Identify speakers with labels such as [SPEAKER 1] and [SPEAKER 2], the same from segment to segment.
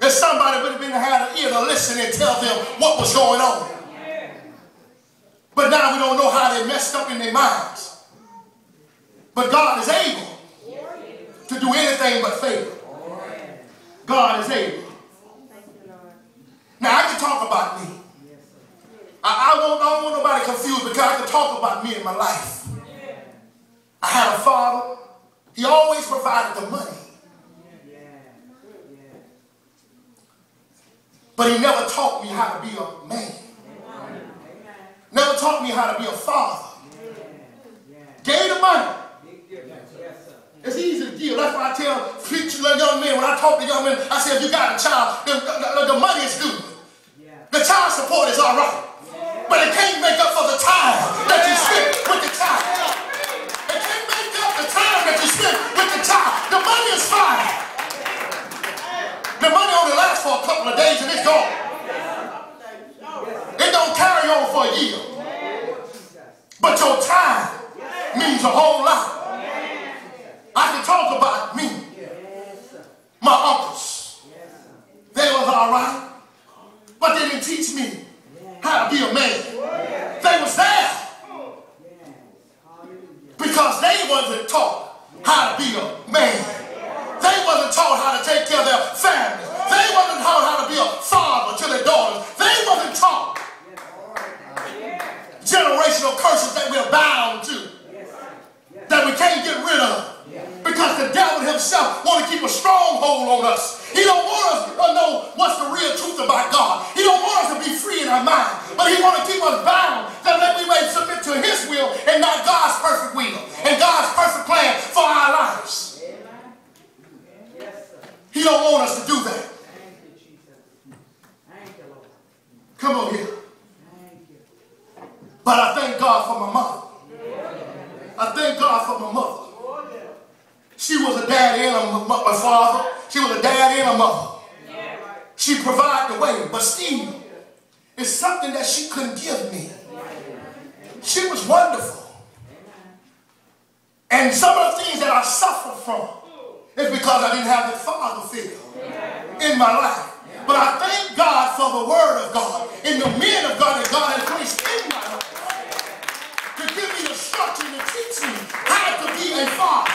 [SPEAKER 1] that somebody would have been had an ear to listen and tell them what was going on. But now we don't know how they messed up in their minds. But God is able to do anything but fail. God is able. Now I can talk about me. I don't want nobody confused because I can talk about me in my life. I had a father. He always provided the money. But he never taught me how to be a man. Never taught me how to be a father. Gave the money. It's easy to give. That's why I tell future young men, when I talk to young men, I say, if you got a child, the money is good. The child support is all right. But it can't make up for the time that you spend with the child. It can't make up the time that you spend with the child. The money is fine. The money only lasts for a couple of days and it's gone. It don't carry on for a year. But your time means a whole lot. I can talk about me. My uncles. They was all right. But they didn't teach me how to be a man. They was there because they wasn't taught how to be a man. They wasn't taught how to take care of their families. They wasn't taught how to be a father to their daughters. They wasn't taught generational curses that we're bound to, that we can't get rid of. Because the devil himself want to keep a stronghold on us. He don't want us to know what's the real truth about God. He don't want us to be free in our mind. But he want to keep us bound that we may submit to his will and not God's perfect will and God's perfect plan for our lives. He don't want us to do that. Come on here. But I thank God for my mother. I thank God for my mother. She was a daddy and a father. She was a daddy and a mother. She provided the way, but still, it's something that she couldn't give me. She was wonderful. And some of the things that I suffer from is because I didn't have the father figure in my life. But I thank God for the word of God and the men of God that God has placed in my life to give me the structure to teach me how to be a father.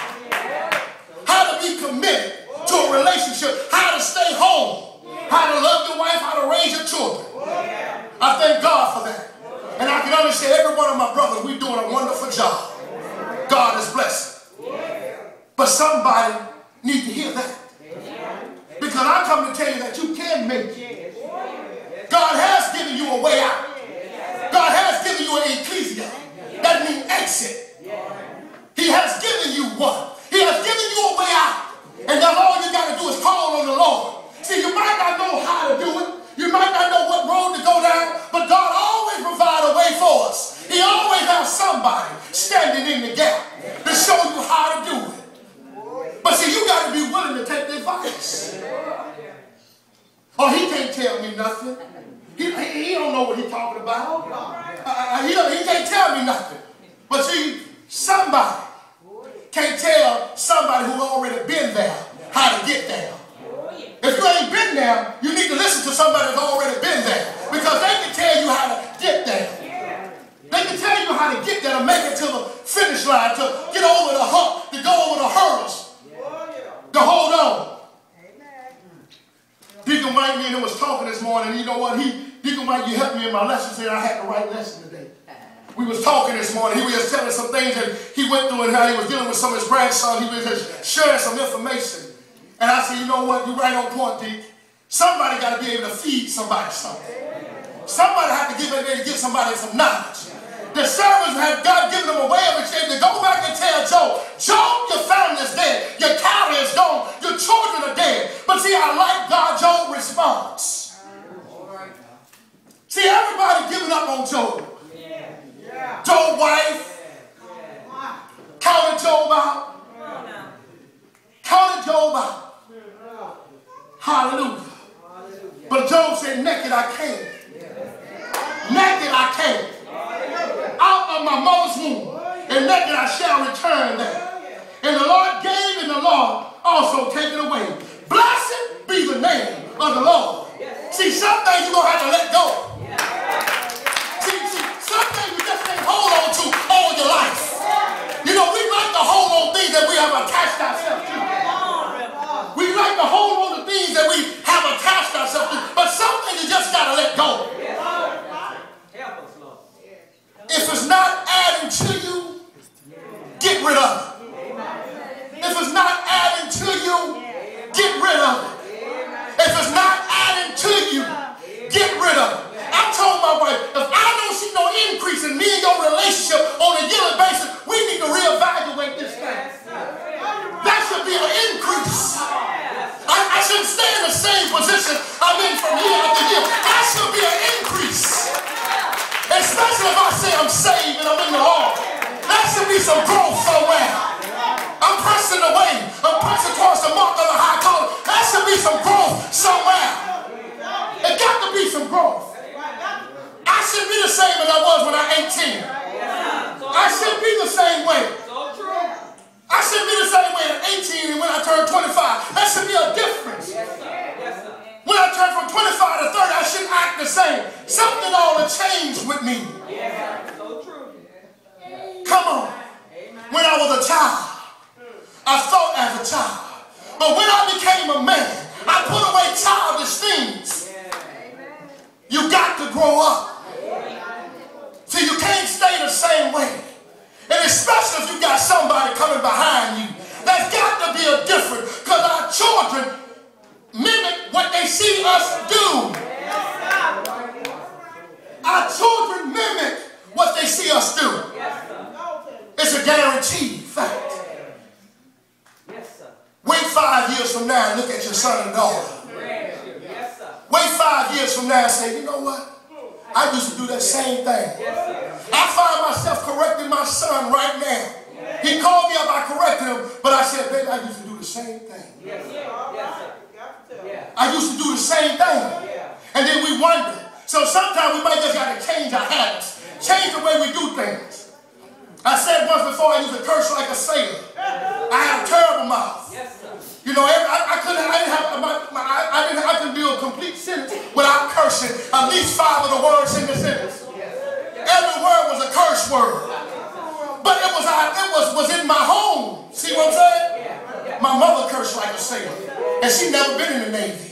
[SPEAKER 1] How to be committed to a relationship, how to stay home, how to love your wife, how to raise your children. I thank God for that. And I can understand every one of my brothers, we're doing a wonderful job. God is blessed. But somebody needs to hear that. Because I come to tell you that you can make it. God has given you a way out. God has given you an ecclesia. That means exit. He has given you one. He has given you a way out. And that's all you got to do is call on the Lord. See, you might not know how to do it. You might not know what road to go down. But God always provides a way for us. He always has somebody standing in the gap to show you how to do it. But see, you got to be willing to take the advice. Oh, he can't tell me nothing. He don't know what he's talking about. He can't tell me nothing. But see, somebody can't tell somebody who already been there how to get there. If you ain't been there, you need to listen to somebody that's already been there. Because they can tell you how to get there. They can tell you how to get there, to make it to the finish line, to get over the hump, to go over the hurdles, to hold on. Deacon Mike and I was talking this morning. You know what? Deacon Mike, you helped me in my lesson, saying I had the right lesson today. We was talking this morning. He was just telling some things that he went through and how he was dealing with some of his grandson. He was just sharing some information. And I said, you know what? You're right on point, Deke. Somebody got to be able to feed somebody something. Somebody had to give somebody some knowledge. The servants had God given them a way of escape to go back and tell Job, Job, your family is dead. Your cattle is gone. Your children are dead. But see, I like God, Job's response. See, everybody giving up on Job. Job's wife counted Job out. Counted Job out. Hallelujah. But Job said, naked I came. Naked I came. Out of my mother's womb. And naked I shall return there. And the Lord gave and the Lord also take it away. Blessed be the name of the Lord. See, some things you're going to have to let go. See, some things you just can't hold on to all your life. You know, we like to hold on things that we have attached ourselves to. We like to hold on to things that we have attached ourselves to. But some things you just got to let go. If it's not adding to you, get rid of it. If it's not adding to you, get rid of it. If it's not adding to you, get rid of it. I told my wife, if I don't see no increase in me and your relationship on a yearly basis, we need to reevaluate this thing. That should be an increase. I shouldn't stay in the same position I'm in from year after year. That should be an increase. Especially if I say I'm saved and I'm in the Lord. There should be some growth somewhere. I'm pressing away. I'm pressing towards the mark of the high calling. There should be some growth somewhere. It got to be some growth. I should be the same as I was when I was 18. I should be the same way. I should be the same way at 18 and when I turned 25. There should be a difference. When I turned from 25 to 30, I shouldn't act the same. Something ought to change with me. Come on. When I was a child, I thought as a child. But when I became a man, I put away childish things. You got to grow up. See, you can't stay the same way. And especially if you got somebody coming behind you. There's got to be a difference. Because our children mimic what they see us do. Our children mimic what they see us do. It's a guaranteed fact. Wait 5 years from now and look at your son and daughter. Wait 5 years from now and say, you know what? I used to do that same thing. I find myself correcting my son right now. He called me up, I corrected him, but I said, baby, I used to do the same thing. I used to do the same thing. And then we wonder. So sometimes we might just got to change our habits. Change the way we do things. I said once before, I used to curse like a sailor. I had a terrible mouth. You know, I couldn't do a complete sentence without cursing at least 5 of the words in the sentence. Every word was a curse word. But it was in my home. See what I'm saying? My mother cursed like a sailor. And she never been in the Navy.